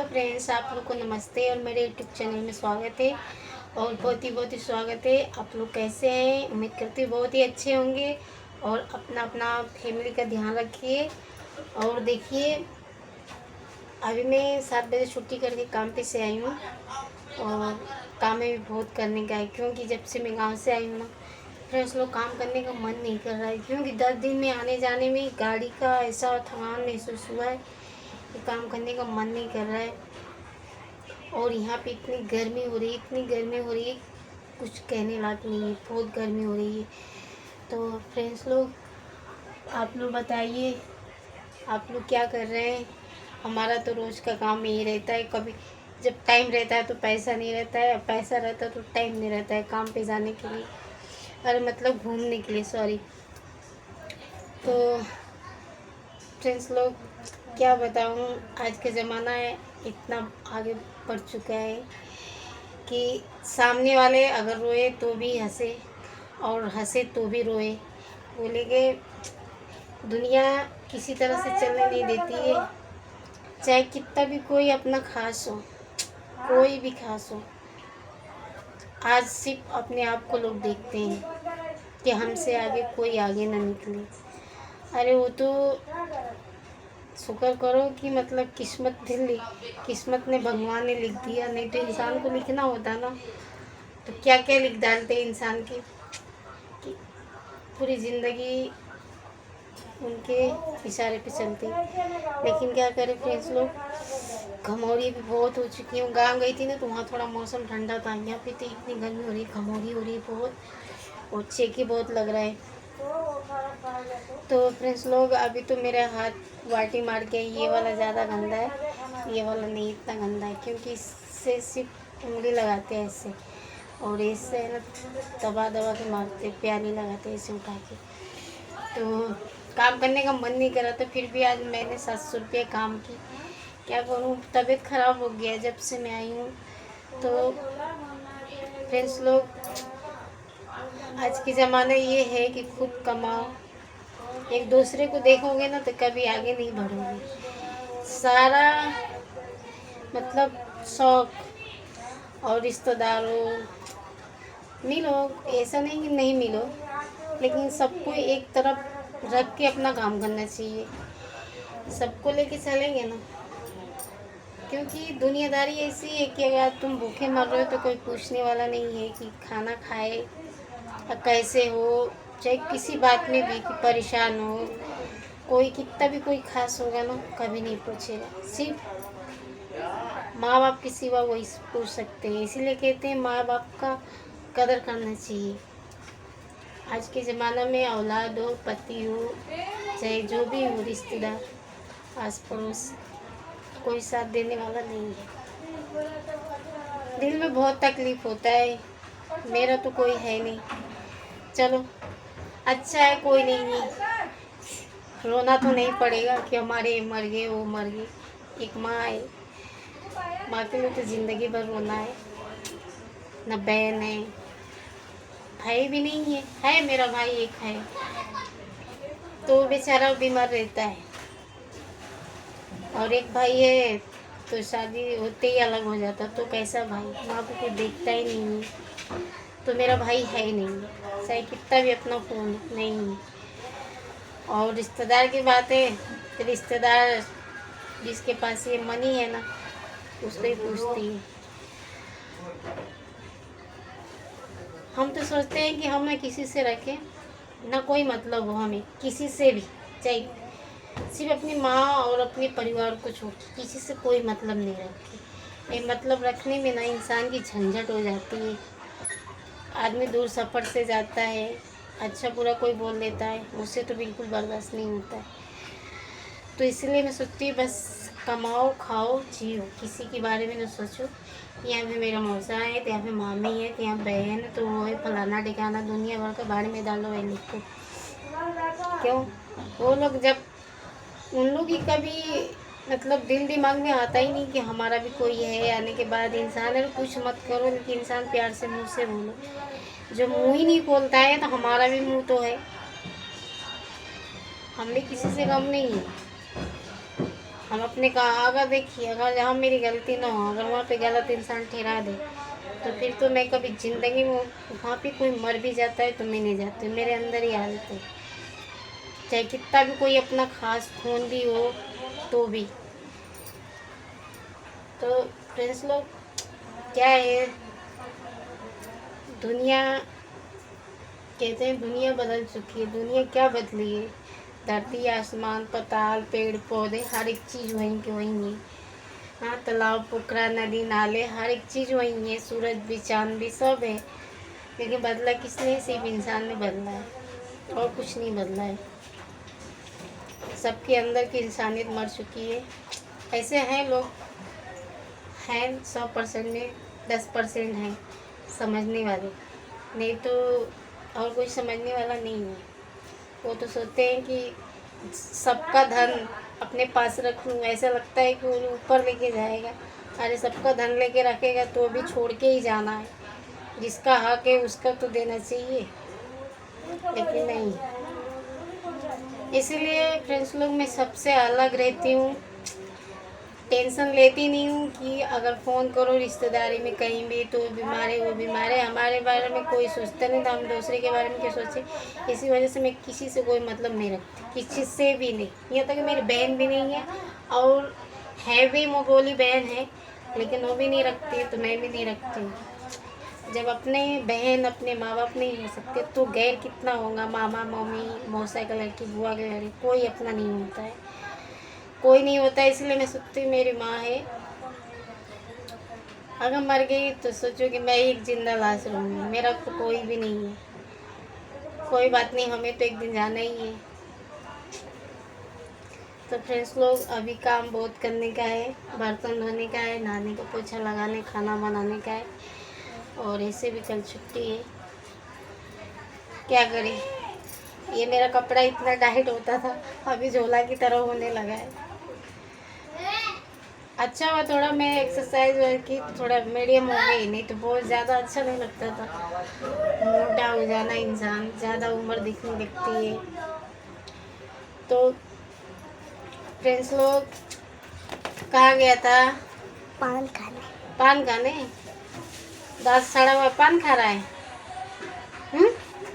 Friends, आप लोग को नमस्ते और मेरे यूट्यूब चैनल में स्वागत है। और बहुत ही स्वागत है। आप लोग कैसे हैं? उम्मीद करती हूँ बहुत ही अच्छे होंगे और अपना अपना फैमिली का ध्यान रखिए। और देखिए, अभी मैं 7 बजे छुट्टी करके काम पे से आई हूँ और काम में भी बहुत करने का है, क्योंकि जब से मैं गाँव से आई हूँ ना फ्रेंड्स लोग, काम करने का मन नहीं कर रहा है, क्योंकि 10 दिन में आने जाने में गाड़ी का ऐसा थकान महसूस हुआ है कि काम करने का मन नहीं कर रहा है। और यहाँ पे इतनी गर्मी हो रही है, इतनी गर्मी हो रही है, कुछ कहने लायक नहीं है, बहुत गर्मी हो रही है। तो फ्रेंड्स लोग, आप लोग बताइए, आप लोग क्या कर रहे हैं? हमारा तो रोज़ का काम यही रहता है। कभी जब टाइम रहता है तो पैसा नहीं रहता है, पैसा रहता है तो टाइम नहीं रहता है काम पे जाने के लिए, अरे मतलब घूमने के लिए, सॉरी। तो फ्रेंड्स लोग, क्या बताऊँ, आज का ज़माना है इतना आगे बढ़ चुका है कि सामने वाले अगर रोए तो भी हंसे और हंसे तो भी रोए। बोलेंगे दुनिया किसी तरह से चलने नहीं देती है, चाहे कितना भी कोई अपना खास हो, कोई भी खास हो। आज सिर्फ अपने आप को लोग देखते हैं कि हमसे आगे कोई आगे ना निकले। अरे वो तो शुक्र करो कि मतलब किस्मत ने, भगवान ने लिख दिया, नहीं तो इंसान को लिखना होता ना तो क्या क्या लिख डालते इंसान की कि पूरी ज़िंदगी उनके इशारे पे चलती। लेकिन क्या करें फ्रेंड्स लोग, घमौरी भी बहुत हो चुकी हूँ। गाँव गई थी ना तो वहाँ थोड़ा मौसम ठंडा था, यहाँ पे तो इतनी गर्मी हो रही है, घमौरी हो रही है बहुत, और चेकी बहुत लग रहा है। तो फ्रेंड्स लोग, अभी तो मेरा हाथ वाटी मार के, ये वाला ज़्यादा गंदा है, ये वाला नहीं इतना गंदा है, क्योंकि इससे सिर्फ उंगली लगाते हैं ऐसे, और इससे ना दबा दबा के मारते, प्याली लगाते हैं इसे उठा के। तो काम करने का मन नहीं करा, तो फिर भी आज मैंने 700 रुपये काम की। क्या करूँ, तबीयत ख़राब हो गया जब से मैं आई हूँ। तो फ्रेंड्स लोग, आज के ज़माना ये है कि खुद कमाओ, एक दूसरे को देखोगे ना तो कभी आगे नहीं बढ़ोगे। सारा मतलब शौक और रिश्तेदारों मिलो, ऐसा नहीं कि नहीं मिलो, लेकिन सबको एक तरफ रख के अपना काम करना चाहिए। सबको लेके चलेंगे ना, क्योंकि दुनियादारी ऐसी है कि अगर तुम भूखे मर रहे हो तो कोई पूछने वाला नहीं है कि खाना खाए या कैसे हो, चाहे किसी बात में भी कि परेशान हो, कोई कितना भी कोई खास होगा ना कभी नहीं पूछेगा। सिर्फ माँ बाप के सिवा वही पूछ सकते हैं, इसीलिए कहते हैं माँ बाप का कदर करना चाहिए। आज के ज़माना में औलाद हो, पति हो, चाहे जो भी हो, रिश्तेदार, आस पड़ोस, कोई साथ देने वाला नहीं है। दिल में बहुत तकलीफ़ होता है, मेरा तो कोई है नहीं। चलो अच्छा है, कोई नहीं है, रोना तो नहीं पड़ेगा कि हमारे मर गए, वो मर गए। एक माँ है, माँ के लिए तो ज़िंदगी भर रोना है। न बहन है, भाई भी नहीं है मेरा भाई एक है, तो बेचारा बीमार रहता है, और एक भाई है तो शादी होते ही अलग हो जाता, तो कैसा भाई, माँ को कोई देखता ही नहीं है। तो मेरा भाई है ही नहीं, चाहे कितना भी अपना फोन नहीं है। और रिश्तेदार की बात है तो रिश्तेदार जिसके पास ये मनी है ना, उसको ही पूछती है। हम तो सोचते हैं कि हम ना किसी से रखें ना, कोई मतलब हो हमें किसी से भी, चाहे सिर्फ अपनी माँ और अपने परिवार को छोड़ किसी से कोई मतलब नहीं रखे। ये मतलब रखने में ना इंसान की झंझट हो जाती है, आदमी दूर सफ़र से जाता है, अच्छा बुरा कोई बोल देता है, उससे तो बिल्कुल बर्दाश्त नहीं होता है। तो इसलिए मैं सोचती हूँ बस कमाओ, खाओ, जियो, किसी के बारे में न सोचो। यहाँ पे मेरा मौसा है, तो यहाँ पे मामी है, तो यहाँ बहन, तो वो है फलाना ठिकाना, दुनिया भर का बारे में डालो है लिख को। क्यों? वो लोग जब उन लोग की कभी मतलब दिल दिमाग में आता ही नहीं कि हमारा भी कोई है। आने के बाद इंसान है, कुछ मत करो, लेकिन इंसान प्यार से मुँह से बोलो। जो मुँह ही नहीं खोलता है तो हमारा भी मुँह तो है, हम भी किसी से कम नहीं है। हम अपने कहा अगर देखिए, अगर जहाँ मेरी गलती ना हो, अगर वहाँ पे गलत इंसान ठहरा दे, तो फिर तो मैं कभी ज़िंदगी में वहाँ पे कोई मर भी जाता है तो मैं नहीं जाती, मेरे अंदर ही आदत है। चाहे कितना भी कोई अपना खास खून भी हो तो भी। तो फ्रेंड्स लोग, क्या है, दुनिया, कहते हैं दुनिया बदल चुकी है। दुनिया क्या बदली है? धरती, आसमान, पाताल, पेड़ पौधे, हर एक चीज़ वहीं की वहीं है। हाँ, तालाब, पोखरा, नदी, नाले, हर एक चीज़ वहीं है। सूरज भी, चांद भी, सब है। लेकिन बदला किसने? सिर्फ इंसान ने बदला है, और कुछ नहीं बदला है। सबके अंदर की इंसानियत मर चुकी है। ऐसे हैं लोग, हैं 100% में 10% हैं समझने वाले, नहीं तो और कोई समझने वाला नहीं है। वो तो सोचते हैं कि सबका धन अपने पास रख लूँ, ऐसा लगता है कि वो ऊपर लेके जाएगा। अरे सबका धन लेके रखेगा तो भी छोड़ के ही जाना है। जिसका हक है उसका तो देना चाहिए, लेकिन नहीं। इसीलिए फ्रेंड्स लोग, मैं सबसे अलग रहती हूँ। टेंशन लेती नहीं हूँ कि अगर फ़ोन करो रिश्तेदारी में कहीं भी तो बीमार है, वो बीमार है, हमारे बारे में कोई सोचता नहीं, तो हम दूसरे के बारे में क्या सोचें। इसी वजह से मैं किसी से कोई मतलब नहीं रखती, किसी से भी नहीं। यहाँ तक कि मेरी बहन भी नहीं है, और है भी, मंगोली बहन है, लेकिन वो भी नहीं रखती तो मैं भी नहीं रखती हूँ। जब अपने बहन, अपने माँ बाप नहीं हो सकते तो गैर कितना होगा? मामा, मम्मी, मौसा का लड़की, बुआ के लड़की, कोई अपना नहीं होता है, कोई नहीं होता है। इसलिए मैं सोचती हूँ मेरी माँ है, अगर मर गई तो सोचो कि मैं एक जिंदा लाश रहूँगी, मेरा तो कोई भी नहीं है। कोई बात नहीं, हमें तो एक दिन जाना ही है। तो फ्रेंड्स लोग, अभी काम बहुत करने का है, बर्तन धोने का है, नहाने का, पोछा लगाने, खाना बनाने का है, और ऐसे भी कल छुट्टी है। क्या करें, ये मेरा कपड़ा इतना टाइट होता था, अभी झोला की तरह होने लगा है। अच्छा हुआ थोड़ा मैं एक्सरसाइज की, थोड़ा मीडियम हो गई, नहीं तो बहुत ज़्यादा अच्छा नहीं लगता था। मोटा हो जाना, इंसान ज़्यादा उम्र दिखने लगती है। तो फ्रेंड्स लोग, कहाँ गया था? पान खाने। पान खाने? दांत सड़ा हुआ पान खा रहा है? हम्म?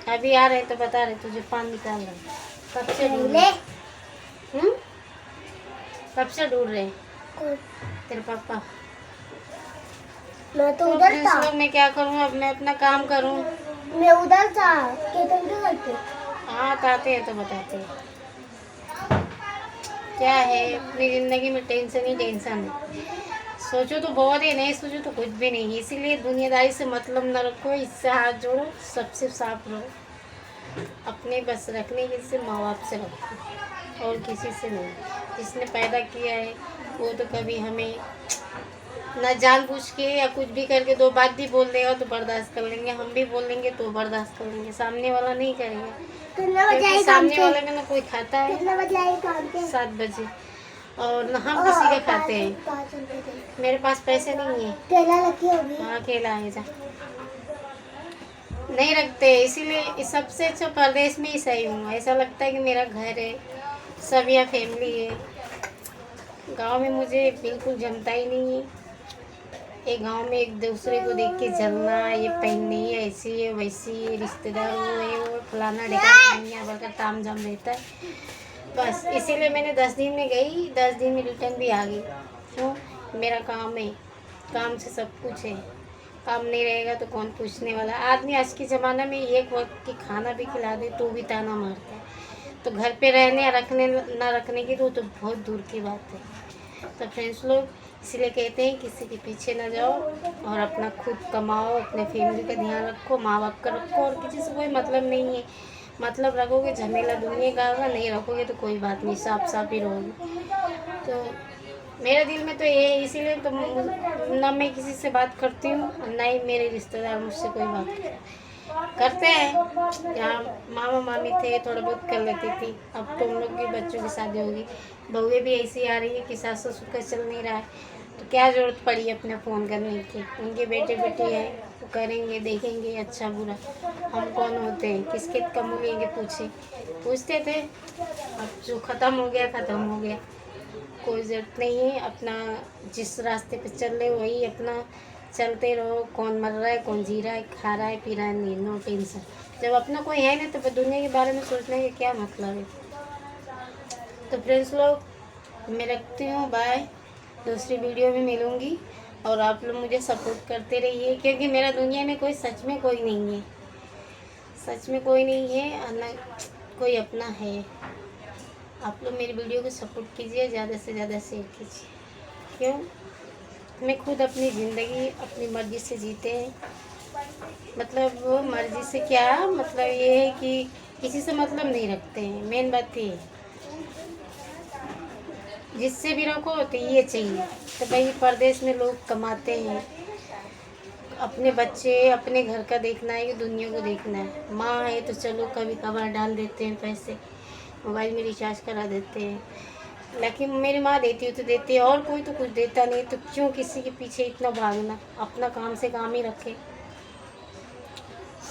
अभी आ रहे तो बता रहे तुझे पान निकाल रहे। कब से ढूंढ रहे? कब से ढूंढ रहे तेरे पापा? मैं तो तो उधर फ्रेंड्स था। लोग, मैं क्या करूँ, अब मैं अपना काम करूँ। मैं उधर था, केतन के घर पे। हाँ, आते हैं तो बताते हैं। क्या है, अपनी ज़िंदगी में टेंशन ही टेंशन है। सोचो तो बहुत है, नहीं सोचो तो कुछ भी नहीं है। इसीलिए दुनियादारी से मतलब न रखो, इससे हाथ जोड़ो, सबसे साफ रहो। अपने बस रखने के से माँ बाप से रखो, और किसी से नहीं। जिसने पैदा किया है वो तो कभी हमें ना जानबूझ के या कुछ भी करके दो बात भी बोल देगा तो बर्दाश्त कर लेंगे, हम भी बोल लेंगे तो बर्दाश्त कर लेंगे, सामने वाला नहीं करेगा। कितने बजे क्योंकि आई काम सामने से? वाले में ना कोई खाता है। कितने बजे आई काम से? 7 बजे। और ना हम किसी का खाते हैं। 5 रुपए थे। मेरे पास पैसे नहीं है। केला रखी होगी। हाँ, अकेला है जा, नहीं रखते। इसीलिए इस सबसे अच्छा परदेश में ही सही हूँ। ऐसा लगता है कि मेरा घर है, सब यहाँ फैमिली है। गांव में मुझे बिल्कुल जमता ही नहीं है। एक गांव में एक दूसरे को देख के जलना, ये पहननी है, ऐसी है, वैसी है, रिश्तेदार वो है, वो फलाना ढिकाना, दुनिया भर का ताम झाम रहता है। बस इसीलिए मैंने 10 दिन में गई, 10 दिन में रिटर्न भी आ गई। क्यों? मेरा काम है, काम से सब कुछ है। काम नहीं रहेगा तो कौन पूछने वाला। आदमी आज के ज़माने में एक वक्त की खाना भी खिला दे तो भी ताना मारता है, तो घर पे रहने या रखने ना रखने की तो बहुत दूर की बात है। तो फ्रेंड्स लोग, इसलिए कहते हैं किसी के पीछे ना जाओ, और अपना खुद कमाओ, अपने फैमिली का ध्यान रखो, माँ बाप का रखो, और किसी से कोई मतलब नहीं है। मतलब रखोगे झमेला दुनिया का होगा, नहीं रखोगे तो कोई बात नहीं, साफ साफ ही रहोगे। तो मेरे दिल में तो ये है, इसीलिए तो ना मैं किसी से बात करती हूँ, ना ही मेरे रिश्तेदार मुझसे कोई बात करते हैं। जहाँ मामा मामी थे थोड़ा बहुत कर लेती थी, अब तो उन लोग की बच्चों की शादी होगी, बहुएं भी ऐसी आ रही है कि सास ससुर का चल नहीं रहा है, तो क्या ज़रूरत पड़ी अपने फ़ोन करने की। उनके बेटे बेटी है, वो करेंगे, देखेंगे अच्छा बुरा। हम कौन होते हैं, किसके कम लेंगे? पूछते थे। अब जो ख़त्म हो गया ख़त्म हो गया। कोई ज़रूरत नहीं है। अपना जिस रास्ते पे चल रहे वही अपना चलते रहो। कौन मर रहा है, कौन जी रहा है, खा रहा है, पी रहा है, नहीं, नो टेंशन। जब अपना कोई है नहीं तो फिर दुनिया के बारे में सोचने का क्या मतलब है। तो फ्रेंड्स लोग, मैं रखती हूँ, बाय। दूसरी वीडियो में मिलूँगी और आप लोग मुझे सपोर्ट करते रहिए, क्योंकि मेरा दुनिया में कोई सच में कोई नहीं है। सच में कोई नहीं है और ना कोई अपना है। आप लोग मेरी वीडियो को सपोर्ट कीजिए, ज़्यादा से ज़्यादा शेयर कीजिए। क्यों? मैं खुद अपनी ज़िंदगी अपनी मर्ज़ी से जीते हैं। मतलब वो मर्ज़ी से क्या मतलब ये है कि किसी से मतलब नहीं रखते हैं। मेन बात ये है, जिससे भी रखो तो ये चाहिए। तो भाई परदेश में लोग कमाते हैं, अपने बच्चे अपने घर का देखना है कि दुनिया को देखना है। माँ है तो चलो कभी कभार डाल देते हैं पैसे, मोबाइल में रिचार्ज करा देते हैं। लेकिन मेरी माँ देती हो तो देती है, और कोई तो कुछ देता नहीं, तो क्यों किसी के पीछे इतना भागना। अपना काम से काम ही रखे।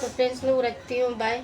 तो फ्रेंड्स लोग, रखती हूँ, बाय।